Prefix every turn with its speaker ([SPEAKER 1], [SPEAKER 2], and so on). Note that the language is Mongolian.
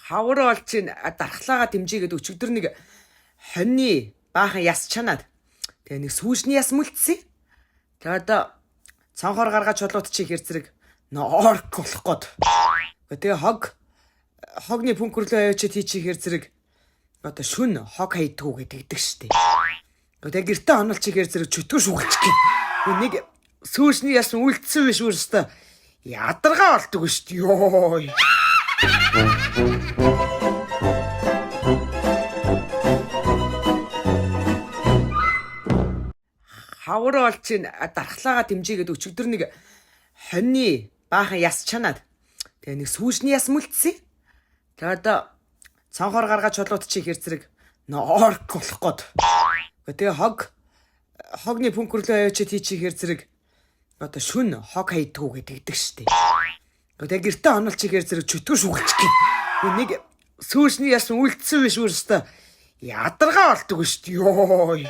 [SPEAKER 1] хавар олчин дархлаагаа дэмжигээд өчигдөр нэг хоньны баахан яс чанаад тэгээ нэг сүүжний яс мүлдсэн. Тэгээ одоо цонхоор гаргаж чулууд чи хэр зэрэг орк болох гээд. Тэгээ хогны пүнкөрлөө авчид чи хэр зэрэг одоо шүн хог хайдгуу гэдэг штеп. Тэгээ гэртээ онол чи хэр зэрэг чөтгөр шүгэлчих гээ. Нэг сүүжний яс үлдсэн биш өөрөөсөө ядаргаа болдог штеп. Йоо. Хавар олчин дархлаагаа дэмжигээд өчигдөр нэг хоньны баахан яс чанаад тэгээ нэг сүүжний яс мүлдсэн. Тэгээ одоо цонхоор гаргаж чулууд чи хэр зэрэг орк болох гээд. Тэгээ хогны пүнкөрлөө авчид чи хэр зэрэг одоо шүн хог хайдгуу гэдэг штеп. Тэгээ гэртээ онол чи хэр зэрэг чөтгөр шүгэлчих гээ. Нэг сүүжний яс үлдсэн биш өөрөөсөө ядаргаа болдог штеп. Йоо.